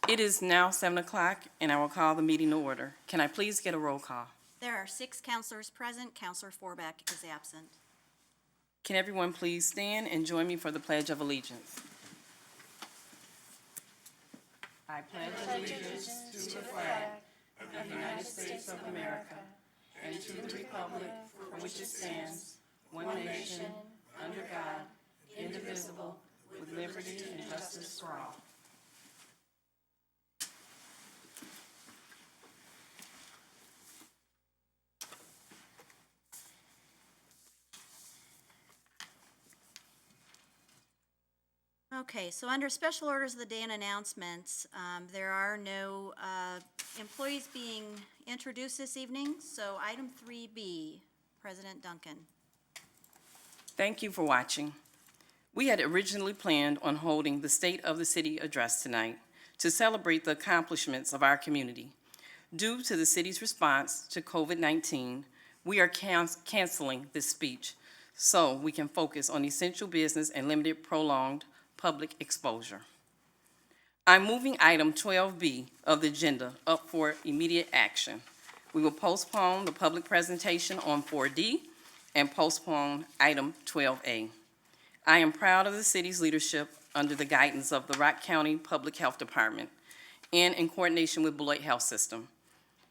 It is now 7 o'clock, and I will call the meeting to order. Can I please get a roll call? There are 6 counselors present. Counselor Forbeck is absent. Can everyone please stand and join me for the Pledge of Allegiance? I pledge allegiance to the flag of the United States of America and to the republic for which it stands, one nation, under God, indivisible, with liberty and justice for all. Okay, so under special orders of the day and announcements, there are no employees being introduced this evening. So item 3B, President Duncan. Thank you for watching. We had originally planned on holding the State of the City address tonight to celebrate the accomplishments of our community. Due to the city's response to COVID-19, we are canceling this speech so we can focus on essential business and limited prolonged public exposure. I'm moving item 12B of the agenda up for immediate action. We will postpone the public presentation on 4D and postpone item 12A. I am proud of the city's leadership under the guidance of the Rock County Public Health Department and in coordination with Beloit Health System.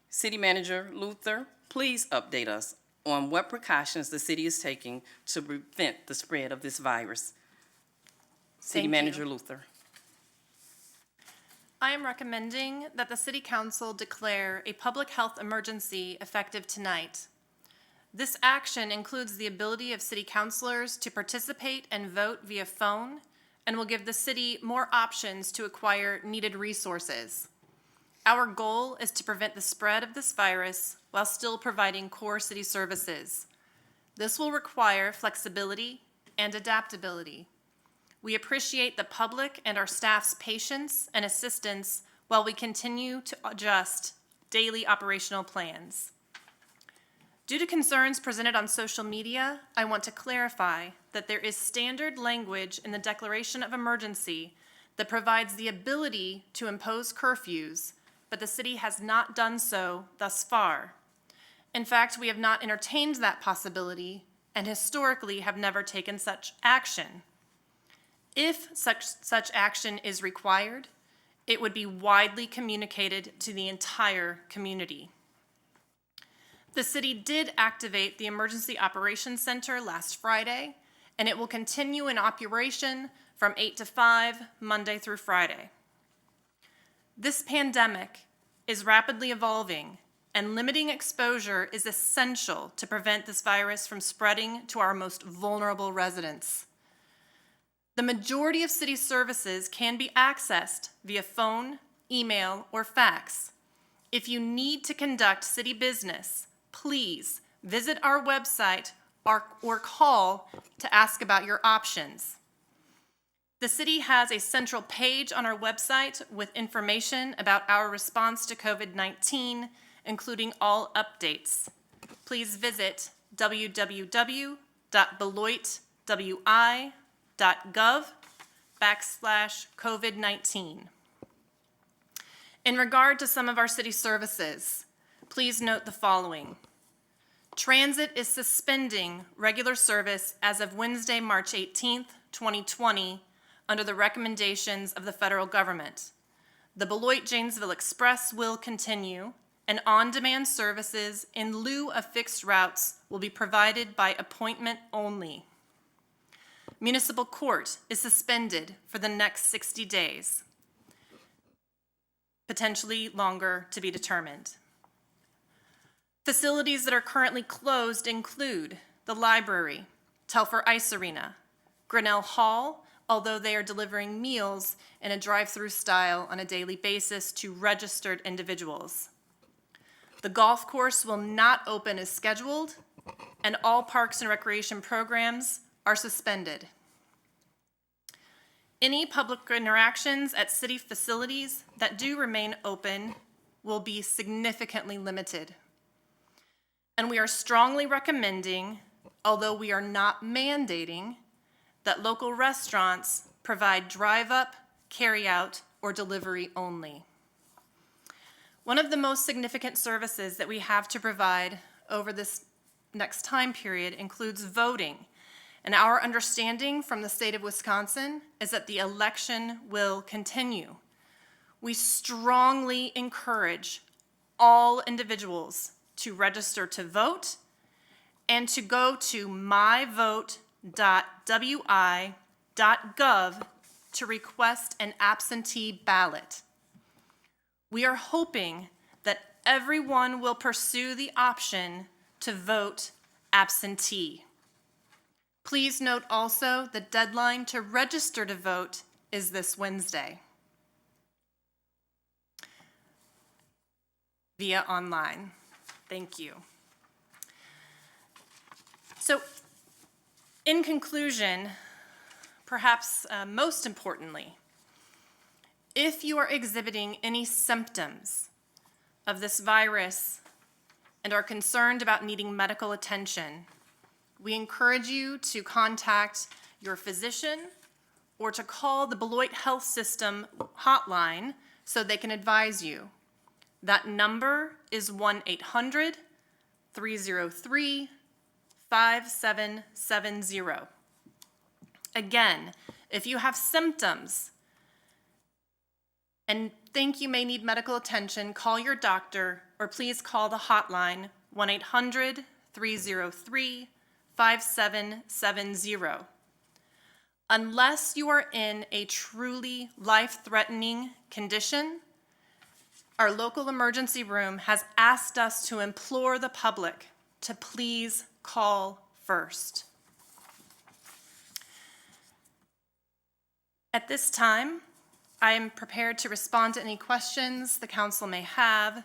City Manager Luther, please update us on what precautions the city is taking to prevent the spread of this virus. City Manager Luther. I am recommending that the City Council declare a public health emergency effective tonight. This action includes the ability of city councilors to participate and vote via phone and will give the city more options to acquire needed resources. Our goal is to prevent the spread of this virus while still providing core city services. This will require flexibility and adaptability. We appreciate the public and our staff's patience and assistance while we continue to adjust daily operational plans. Due to concerns presented on social media, I want to clarify that there is standard language in the declaration of emergency that provides the ability to impose curfews, but the city has not done so thus far. In fact, we have not entertained that possibility and historically have never taken such action. If such action is required, it would be widely communicated to the entire community. The city did activate the Emergency Operations Center last Friday, and it will continue in operation from 8 to 5, Monday through Friday. This pandemic is rapidly evolving, and limiting exposure is essential to prevent this virus from spreading to our most vulnerable residents. The majority of city services can be accessed via phone, email, or fax. If you need to conduct city business, please visit our website or call to ask about your options. The city has a central page on our website with information about our response to COVID-19, including all updates. Please visit www.beloit.gov/COVID-19. In regard to some of our city services, please note the following. Transit is suspending regular service as of Wednesday, March 18th, 2020, under the recommendations of the federal government. The Beloit-Janesville Express will continue, and on-demand services in lieu of fixed routes will be provided by appointment only. Municipal court is suspended for the next 60 days, potentially longer to be determined. Facilities that are currently closed include the library, Telfair Ice Arena, Grinnell Hall, although they are delivering meals in a drive-through style on a daily basis to registered individuals. The golf course will not open as scheduled, and all parks and recreation programs are suspended. Any public interactions at city facilities that do remain open will be significantly limited. And we are strongly recommending, although we are not mandating, that local restaurants provide drive-up, carry-out, or delivery only. One of the most significant services that we have to provide over this next time period includes voting. And our understanding from the state of Wisconsin is that the election will continue. We strongly encourage all individuals to register to vote and to go to myvote.wi.gov to request an absentee ballot. We are hoping that everyone will pursue the option to vote absentee. Please note also the deadline to register to vote is this Wednesday via online. Thank you. So, in conclusion, perhaps most importantly, if you are exhibiting any symptoms of this virus and are concerned about needing medical attention, we encourage you to contact your physician or to call the Beloit Health System hotline so they can advise you. That number is 1-800-303-5770. Again, if you have symptoms and think you may need medical attention, call your doctor or please call the hotline 1-800-303-5770. Unless you are in a truly life-threatening condition, our local emergency room has asked us to implore the public to please call first. At this time, I am prepared to respond to any questions the council may have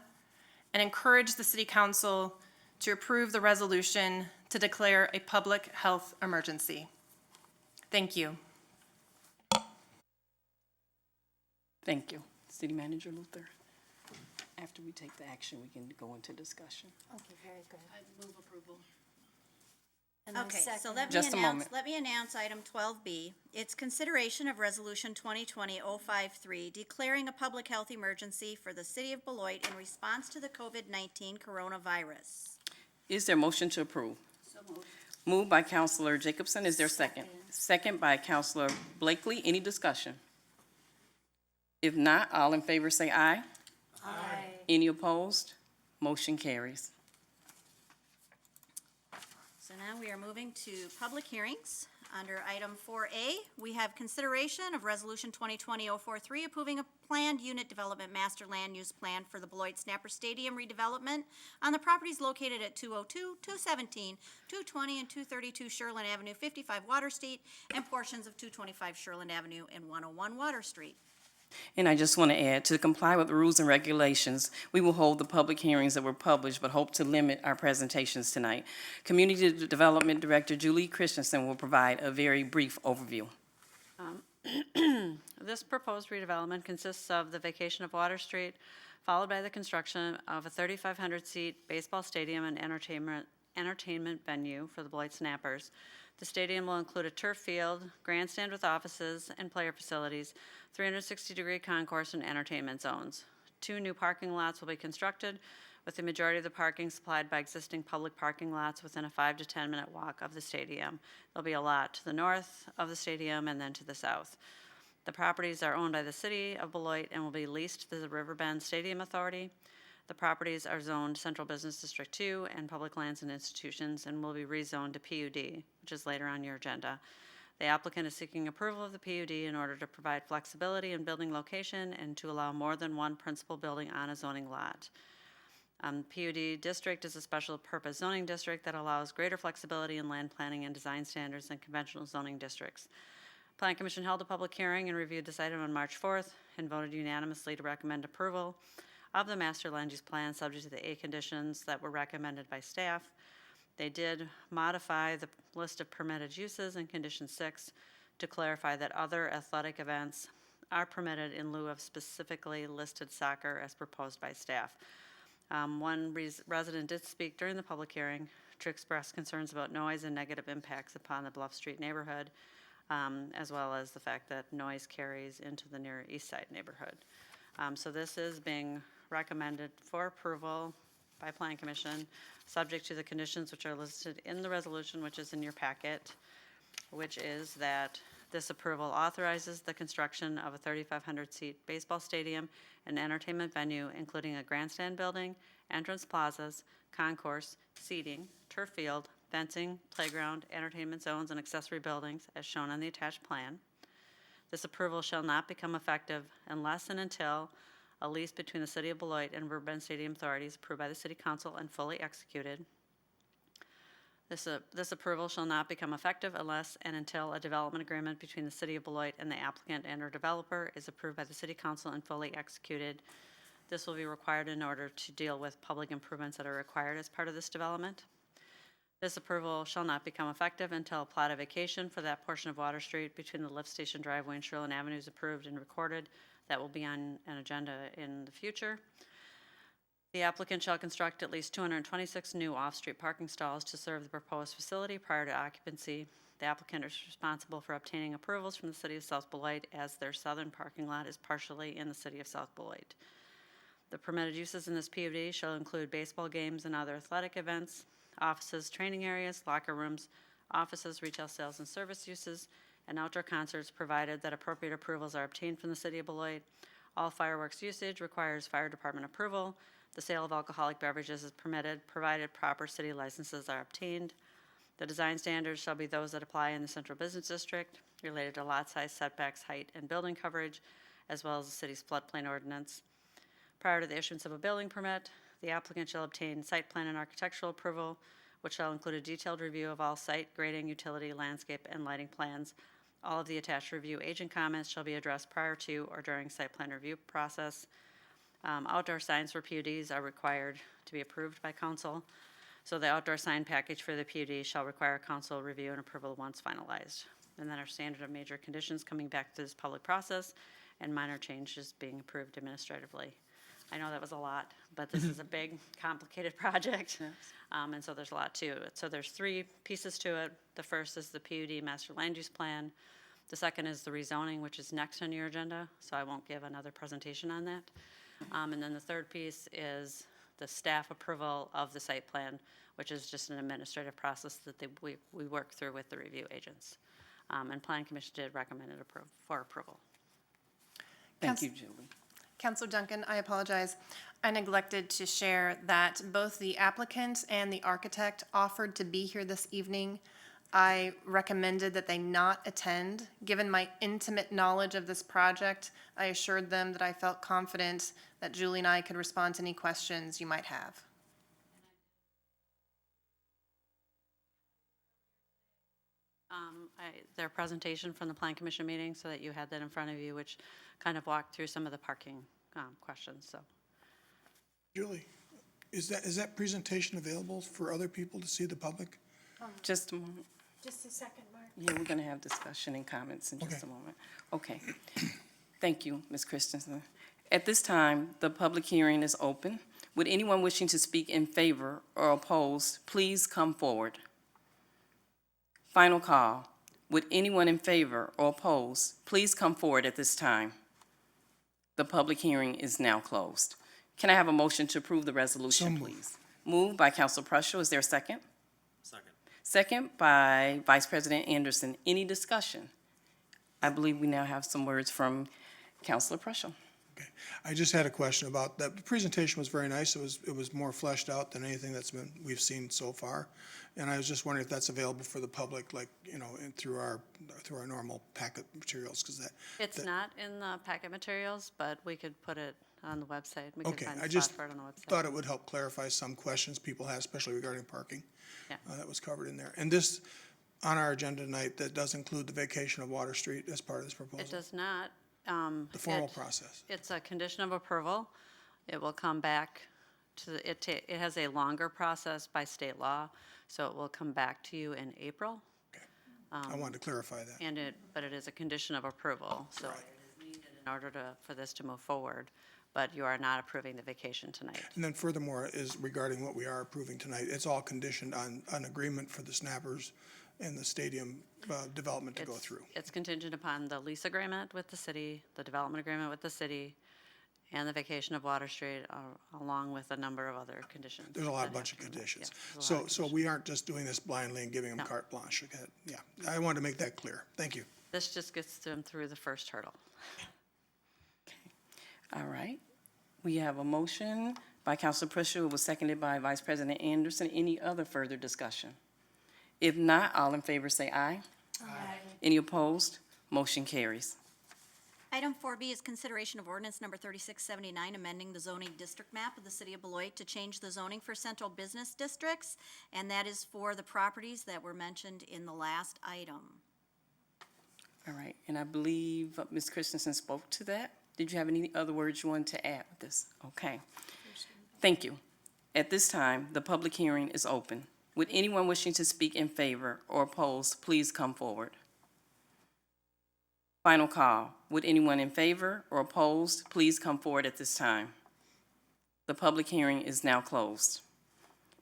and encourage the City Council to approve the resolution to declare a public health emergency. Thank you. Thank you. City Manager Luther. After we take the action, we can go into discussion. Okay, very good. I move approval. And then Okay, so second. Just a moment. let me announce item 12B. It's consideration of Resolution 2020-053, declaring a public health emergency for the city of Beloit in response to the COVID-19 coronavirus. Is there a motion to approve? So moved. Moved by Councilor Jacobson. Is there a second? Second by Councilor Blakely. Any discussion? If not, all in favor say aye. Aye. Any opposed? Motion carries. So now we are moving to public hearings. Under item 4A, we have consideration of Resolution 2020-043, approving a planned unit development master land use plan for the Beloit Snapper Stadium redevelopment on the properties located at 202, 217, 220, and 232 Sherland Avenue, 55 Water Street, and portions of 225 Sherland Avenue and 101 Water Street. And I just want to add, to comply with the rules and regulations, we will hold the public hearings that were published, but hope to limit our presentations tonight. Community Development Director Julie Christensen will provide a very brief overview. This proposed redevelopment consists of the vacation of Water Street, followed by the construction of a 3,500-seat baseball stadium and entertainment venue for the Beloit Snappers. The stadium will include a turf field, grandstand with offices and player facilities, 360-degree concourse, and entertainment zones. 2 new parking lots will be constructed, with the majority of the parking supplied by existing public parking lots within a 5 to 10-minute walk of the stadium. There'll be a lot to the north of the stadium and then to the south. The properties are owned by the city of Beloit and will be leased to the Riverbend Stadium Authority. The properties are zoned Central Business District 2 and Public Lands and Institutions and will be rezoned to PUD, which is later on your agenda. The applicant is seeking approval of the PUD in order to provide flexibility in building location and to allow more than one principal building on a zoning lot. PUD district is a special purpose zoning district that allows greater flexibility in land planning and design standards than conventional zoning districts. Plan Commission held a public hearing and reviewed this item on March 4th and voted unanimously to recommend approval of the master land use plan subject to the 8 conditions that were recommended by staff. They did modify the list of permitted uses in Condition 6 to clarify that other athletic events are permitted in lieu of specifically listed soccer as proposed by staff. One resident did speak during the public hearing to express concerns about noise and negative impacts upon the Bluff Street neighborhood. as well as the fact that noise carries into the near east side neighborhood. So this is being recommended for approval by Plan Commission, subject to the conditions which are listed in the resolution, which is in your packet, which is that this approval authorizes the construction of a 3,500-seat baseball stadium and entertainment venue, including a grandstand building, entrance plazas, concourse, seating, turf field, fencing, playground, entertainment zones, and accessory buildings, as shown on the attached plan. This approval shall not become effective unless and until a lease between the City of Beloit and Riverbend Stadium Authority is approved by the City Council and fully executed. This approval shall not become effective unless and until a development agreement between the City of Beloit and the applicant and/or developer is approved by the City Council and fully executed. This will be required in order to deal with public improvements that are required as part of this development. This approval shall not become effective until a plat of vacation for that portion of Water Street between the lift station driveway and Sherlin Avenue is approved and recorded. That will be on an agenda in the future. The applicant shall construct at least 226 new off-street parking stalls to serve the proposed facility prior to occupancy. The applicant is responsible for obtaining approvals from the City of South Beloit, as their southern parking lot is partially in the City of South Beloit. The permitted uses in this PUD shall include baseball games and other athletic events, offices, training areas, locker rooms, offices, retail sales and service uses, and outdoor concerts, provided that appropriate approvals are obtained from the City of Beloit. All fireworks usage requires fire department approval. The sale of alcoholic beverages is permitted, provided proper city licenses are obtained. The design standards shall be those that apply in the Central Business District, related to lot size, setbacks, height, and building coverage, as well as the city's floodplain ordinance. Prior to the issuance of a building permit, the applicant shall obtain site plan and architectural approval, which shall include a detailed review of all site, grading, utility, landscape, and lighting plans. All of the attached review agent comments shall be addressed prior to or during site plan review process. Outdoor signs for PUDs are required to be approved by council. So the outdoor sign package for the PUD shall require council review and approval once finalized. And then our standard of major conditions coming back to this public process and minor changes being approved administratively. I know that was a lot, but this is a big, complicated project. And so there's a lot to it. So there's three pieces to it. The first is the PUD master land use plan. The second is the rezoning, which is next on your agenda, so I won't give another presentation on that. And then the third piece is the staff approval of the site plan, which is just an administrative process that we work through with the review agents. And Plan Commission did recommend it for approval. Thank you, Julie. Councilor Duncan, I apologize. I neglected to share that both the applicant and the architect offered to be here this evening. I recommended that they not attend. Given my intimate knowledge of this project, I assured them that I felt confident that Julie and I could respond to any questions you might have. Their presentation from the Plan Commission meeting, so that you had that in front of you, which kind of walked through some of the parking questions. So, Julie, is that presentation available for other people to see, the public? Just a moment. Just a second, Mark. Yeah, we're going to have discussion and comments in just Okay. a moment. Okay. Thank you, Ms. Christensen. At this time, the public hearing is open. Would anyone wishing to speak in favor or oppose, please come forward. Final call. Would anyone in favor or oppose, please come forward at this time. The public hearing is now closed. Can I have a motion to approve the resolution, So moved. please? Moved by Council Prushel. Is there a second? Second. Second by Vice President Anderson. Any discussion? I believe we now have some words from Councilor Prushel. Okay. I just had a question about that. The presentation was very nice. It was more fleshed out than anything we've seen so far. And I was just wondering if that's available for the public, like, and through our normal packet materials, because it's not in the packet materials, but we could put it on the website. We could Okay, find I a just spot for it on the website. thought it would help clarify some questions people have, especially regarding parking. Yeah. That was covered in there. And this, on our agenda tonight, that does include the vacation of Water Street as part of this proposal? It does not. The formal it- process? It's a condition of approval. It will come back to, it has a longer process by state law, so it will come back to you in April. Okay. I wanted to clarify that. But it is a condition of approval, so it is needed in order for this to move forward. But you are not approving the vacation tonight. And then furthermore is regarding what we are approving tonight, it's all conditioned on an agreement for the snappers and the stadium development to go It's- through. It's contingent upon the lease agreement with the city, the development agreement with the city, and the vacation of Water Street, along with a number of other conditions. There's a lot, that bunch have of to be met. conditions. Yeah, there's a lot So of we aren't just doing this blindly and giving them No. carte blanche. Okay? Yeah, I wanted to make that clear. Thank you. This just gets them through the first hurdle. All right. We have a motion by Councilor Pritchard, who was seconded by Vice President Anderson. Any other further discussion? If not, all in favor say aye. Aye. Any opposed? Motion carries. Item 4B is consideration of ordinance number 3679, amending the zoning district map of the city of Beloit to change the zoning for central business districts, and that is for the properties that were mentioned in the last item. All right, and I believe Ms. Christensen spoke to that. Did you have any other words you wanted to add with this? Okay. Thank you. At this time, the public hearing is open. Would anyone wishing to speak in favor or opposed, please come forward? Final call. Would anyone in favor or opposed, please come forward at this time? The public hearing is now closed.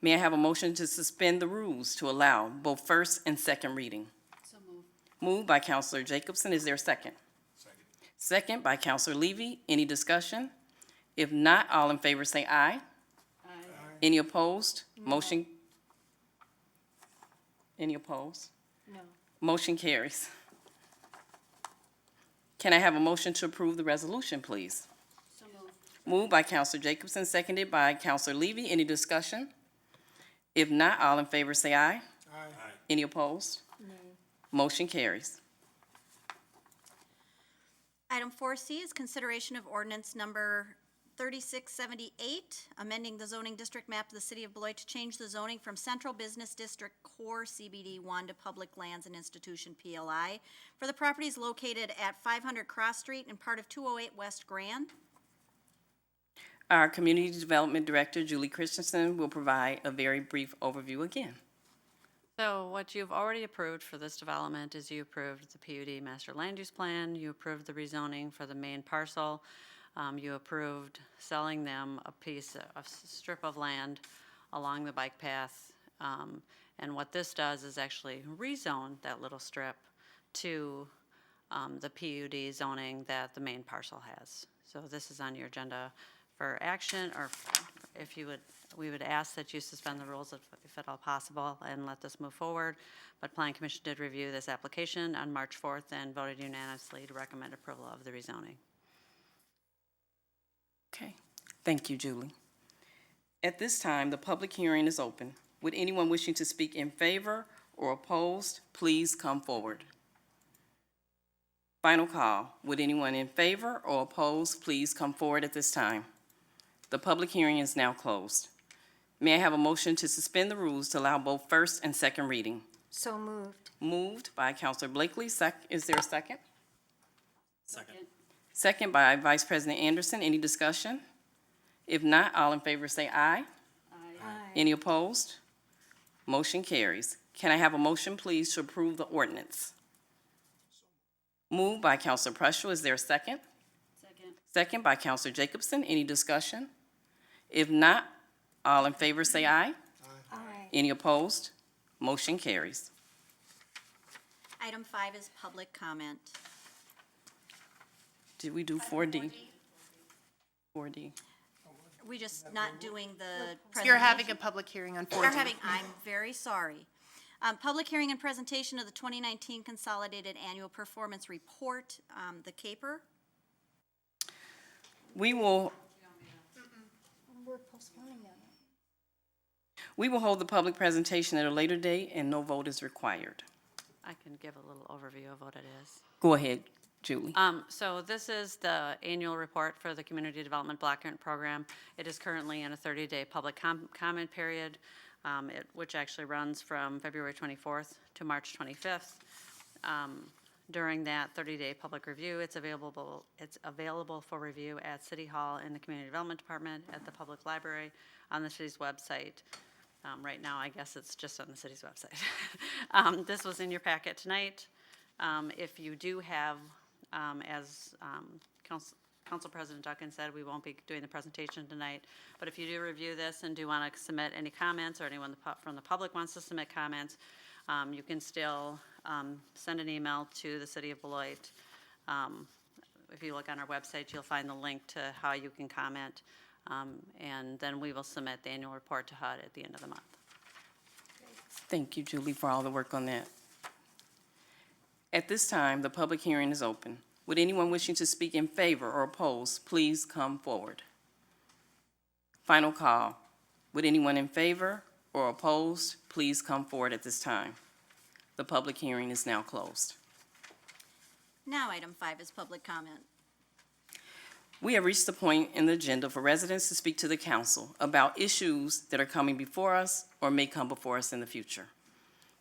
May I have a motion to suspend the rules to allow both first and second reading? So moved. Moved by Counselor Jacobson. Is there a second? Second. Second by Counselor Levy. Any discussion? If not, all in favor say aye. Aye. Any opposed? Motion. Any opposed? No. Motion carries. Can I have a motion to approve the resolution, please? So moved. Moved by Counselor Jacobson, seconded by Counselor Levy. Any discussion? If not, all in favor say aye. Aye. Any opposed? No. Motion carries. Item 4C is consideration of ordinance number 3678, amending the zoning district map of the city of Beloit to change the zoning from Central Business District Core CBD 1 to Public Lands and Institution PLI for the properties located at 500 Cross Street and part of 208 West Grand. Our Community Development Director, Julie Christensen, will provide a very brief overview again. So what you've already approved for this development is you approved the PUD master land use plan, you approved the rezoning for the main parcel, you approved selling them a strip of land along the bike path. And what this does is actually rezone that little strip to the PUD zoning that the main parcel has. So this is on your agenda for action, or if you would, we would ask that you suspend the rules if at all possible and let this move forward. But Planning Commission did review this application on March 4th and voted unanimously to recommend approval of the rezoning. Okay, thank you, Julie. At this time, the public hearing is open. Would anyone wishing to speak in favor or opposed, please come forward? Final call. Would anyone in favor or opposed, please come forward at this time? The public hearing is now closed. May I have a motion to suspend the rules to allow both first and second reading? So moved. Moved by Counselor Blakely. Is there a second? Second. Second by Vice President Anderson. Any discussion? If not, all in favor say aye. Aye. Any opposed? Motion carries. Can I have a motion, please, to approve the ordinance? Moved by Counselor Pritchard. Is there a second? Second. Second by Counselor Jacobson. Any discussion? If not, all in favor say aye. Aye. Any opposed? Motion carries. Item 5 is public comment. Did we do 4D? 4D. We just not doing the presentation. You're having a public hearing on 4D. I'm very sorry. Public hearing and presentation of the 2019 Consolidated Annual Performance Report, the CAPER. We will We're postponing it. hold the public presentation at a later date, and no vote is required. I can give a little overview of what it is. Go ahead, Julie. So this is the annual report for the Community Development Block Grant Program. It is currently in a 30-day public comment period, which actually runs from February 24th to March 25th. During that 30-day public review, it's available for review at City Hall, in the Community Development Department, at the Public Library, on the city's website. Right now, I guess it's just on the city's website. This was in your packet tonight. If you do have, as Council President Duncan said, we won't be doing the presentation tonight, but if you do review this and do want to submit any comments, or anyone from the public wants to submit comments, You can still send an email to the city of Beloit. If you look on our website, you'll find the link to how you can comment. And then we will submit the annual report to HUD at the end of the month. Thank you, Julie, for all the work on that. At this time, the public hearing is open. Would anyone wishing to speak in favor or oppose, please come forward. Final call. Would anyone in favor or opposed, please come forward at this time. The public hearing is now closed. Now, item 5 is public comment. We have reached the point in the agenda for residents to speak to the council about issues that are coming before us or may come before us in the future.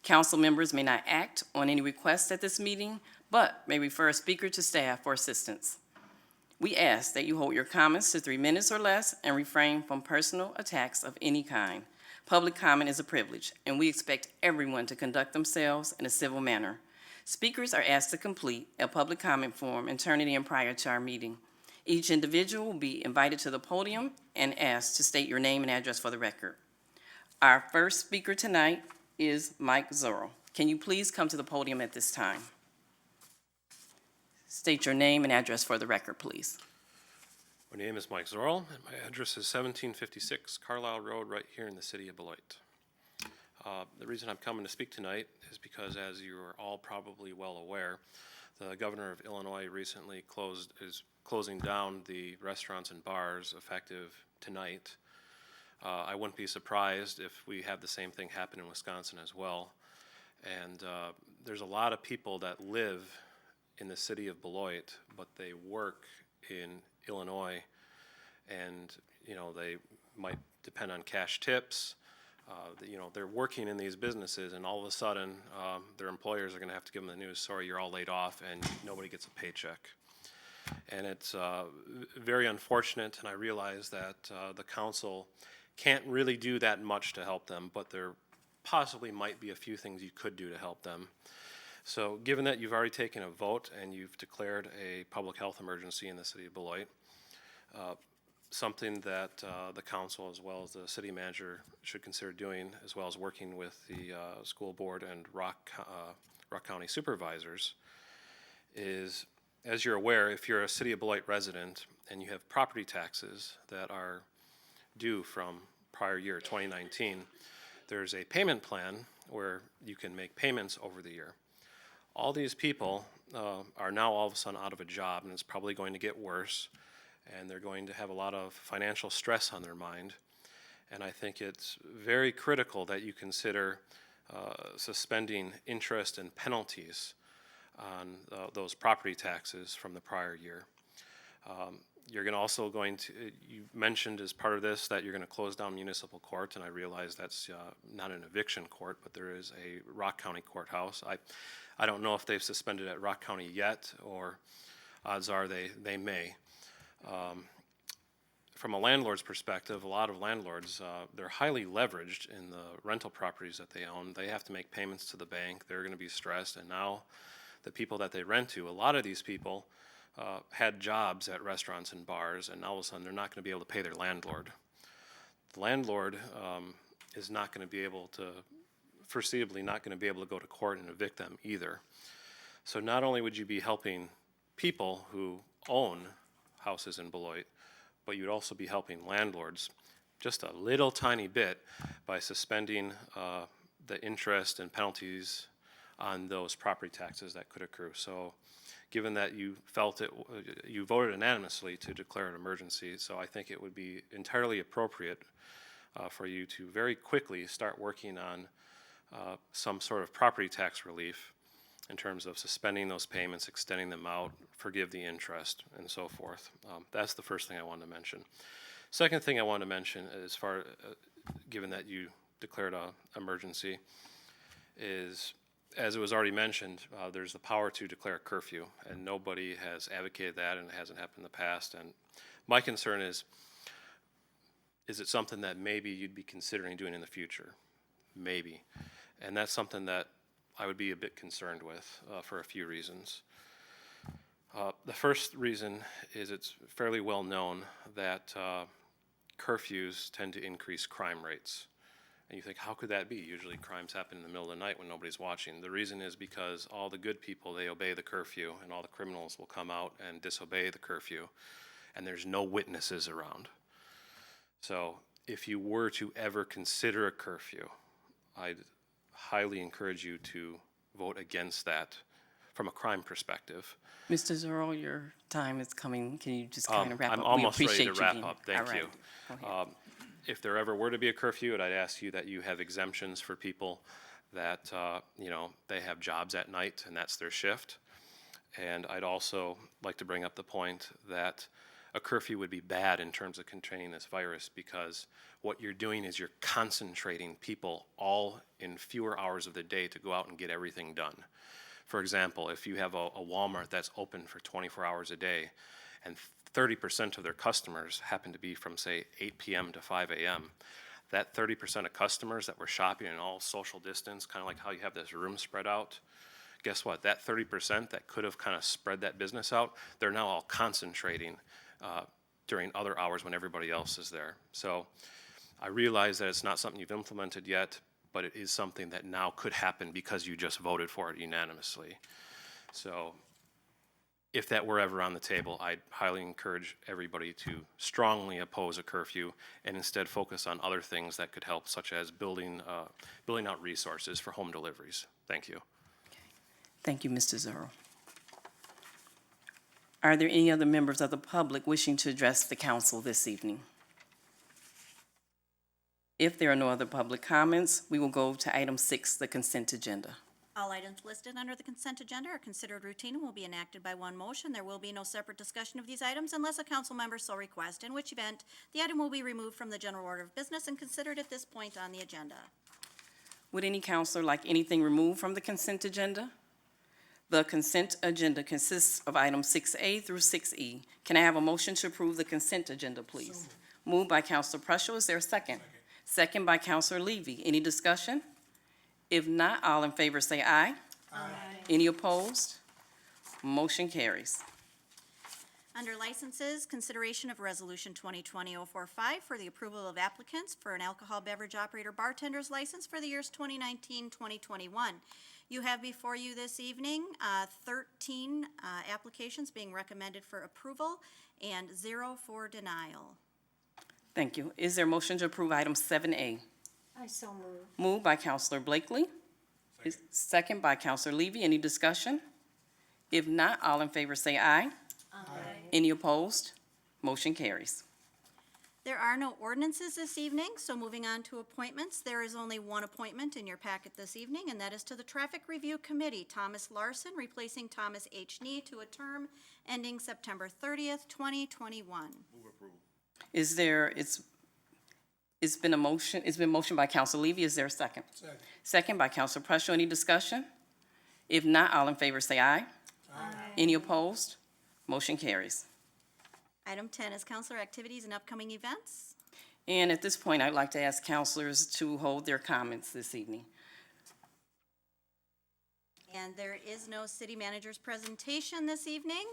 Council members may not act on any requests at this meeting, but may refer a speaker to staff for assistance. We ask that you hold your comments to 3 minutes or less and refrain from personal attacks of any kind. Public comment is a privilege, and we expect everyone to conduct themselves in a civil manner. Speakers are asked to complete a public comment form and turn it in prior to our meeting. Each individual will be invited to the podium and asked to state your name and address for the record. Our first speaker tonight is Mike Zorro. Can you please come to the podium at this time? State your name and address for the record, please. My name is Mike Zorrell, and my address is 1756 Carlisle Road, right here in the city of Beloit. The reason I'm coming to speak tonight is because, as you are all probably well aware, the governor of Illinois recently is closing down the restaurants and bars effective tonight. I wouldn't be surprised if we have the same thing happen in Wisconsin as well. And there's a lot of people that live in the city of Beloit, but they work in Illinois, and they might depend on cash tips. They're working in these businesses, and all of a sudden their employers are going to have to give them the news, sorry, you're all laid off and nobody gets a paycheck. And it's very unfortunate, and I realize that the council can't really do that much to help them, but there possibly might be a few things you could do to help them. So given that you've already taken a vote and you've declared a public health emergency in the city of Beloit, something that the council as well as the city manager should consider doing, as well as working with the school board and Rock County supervisors, is, as you're aware, if you're a city of Beloit resident and you have property taxes that are due from prior year, 2019, there's a payment plan where you can make payments over the year. All these people are now all of a sudden out of a job, and it's probably going to get worse, and they're going to have a lot of financial stress on their mind. And I think it's very critical that you consider suspending interest and penalties on those property taxes from the prior year. You're you mentioned as part of this that you're going to close down municipal court, and I realize that's not an eviction court, but there is a Rock County courthouse. I don't know if they've suspended at Rock County yet, or odds are they may. From a landlord's perspective, a lot of landlords, they're highly leveraged in the rental properties that they own. They have to make payments to the bank. They're going to be stressed, and now the people that they rent to, a lot of these people had jobs at restaurants and bars, and all of a sudden they're not going to be able to pay their landlord. The landlord is not going to be able to, foreseeably not going to be able to go to court and evict them either. So not only would you be helping people who own houses in Beloit, but you'd also be helping landlords just a little tiny bit by suspending the interest and penalties on those property taxes that could accrue. So given that you you voted unanimously to declare an emergency, so I think it would be entirely appropriate for you to very quickly start working on some sort of property tax relief in terms of suspending those payments, extending them out, forgive the interest, and so forth. That's the first thing I wanted to mention. Second thing I want to mention, given that you declared an emergency, is, as it was already mentioned, there's the power to declare curfew, and nobody has advocated that, and it hasn't happened in the past. And my concern is it something that maybe you'd be considering doing in the future? Maybe. And that's something that I would be a bit concerned with for a few reasons. The first reason is it's fairly well known that curfews tend to increase crime rates. And you think, how could that be? Usually crimes happen in the middle of the night when nobody's watching. The reason is because all the good people, they obey the curfew, and all the criminals will come out and disobey the curfew, and there's no witnesses around. So if you were to ever consider a curfew, I'd highly encourage you to vote against that from a crime perspective. Mr. Zorro, your time is coming. Can you just kind of wrap up? I'm We almost ready appreciate to you wrap being- up. Thank all right. you. Go ahead. If there ever were to be a curfew, I'd ask you that you have exemptions for people that, they have jobs at night and that's their shift. And I'd also like to bring up the point that a curfew would be bad in terms of containing this virus, because what you're doing is you're concentrating people all in fewer hours of the day to go out and get everything done. For example, if you have a Walmart that's open for 24 hours a day and 30% of their customers happen to be from, say, 8 p.m. to 5 a.m., that 30% of customers that were shopping in all social distance, kind of like how you have this room spread out, guess what? That 30% that could have kind of spread that business out, they're now all concentrating during other hours when everybody else is there. So I realize that it's not something you've implemented yet, but it is something that now could happen because you just voted for it unanimously. So if that were ever on the table, I'd highly encourage everybody to strongly oppose a curfew and instead focus on other things that could help, such as building out resources for home deliveries. Thank you. Thank you, Mr. Zorro. Are there any other members of the public wishing to address the council this evening? If there are no other public comments, we will go to item 6, the consent agenda. All items listed under the consent agenda are considered routine and will be enacted by one motion. There will be no separate discussion of these items unless a council member so requests, in which event the item will be removed from the general order of business and considered at this point on the agenda. Would any counselor like anything removed from the consent agenda? The consent agenda consists of items 6A through 6E. Can I have a motion to approve the consent agenda, please? Moved by Counselor Prushill. Is there a second? Second by Counselor Levy. Any discussion? If not, all in favor say aye. Aye. Any opposed? Motion carries. Under licenses, consideration of Resolution 2020-045 for the approval of applicants for an alcohol beverage operator bartender's license for the years 2019-2021. You have before you this evening 13 applications being recommended for approval and 0 for denial. Thank you. Is there a motion to approve item 7A? I so move. Moved by Counselor Blakely. Second by Counselor Levy. Any discussion? If not, all in favor say aye. Aye. Any opposed? Motion carries. There are no ordinances this evening, so moving on to appointments, there is only one appointment in your packet this evening, and that is to the Traffic Review Committee. Thomas Larson replacing Thomas H. Nee to a term ending September 30th, 2021. Is there, it's been motioned by Counselor Levy. Is there a second? Second. Second by Counselor Prushill. Any discussion? If not, all in favor say aye. Aye. Any opposed? Motion carries. Item 10 is counselor activities and upcoming events. And at this point, I'd like to ask counselors to hold their comments this evening. And there is no city manager's presentation this evening.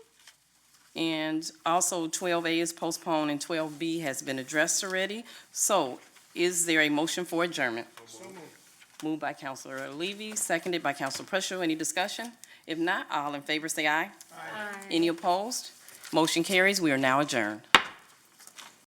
And also 12A is postponed and 12B has been addressed already. So is there a motion for adjournment? Moved by Counselor Levy, seconded by Counselor Prushill. Any discussion? If not, all in favor say aye. Aye. Any opposed? Motion carries. We are now adjourned.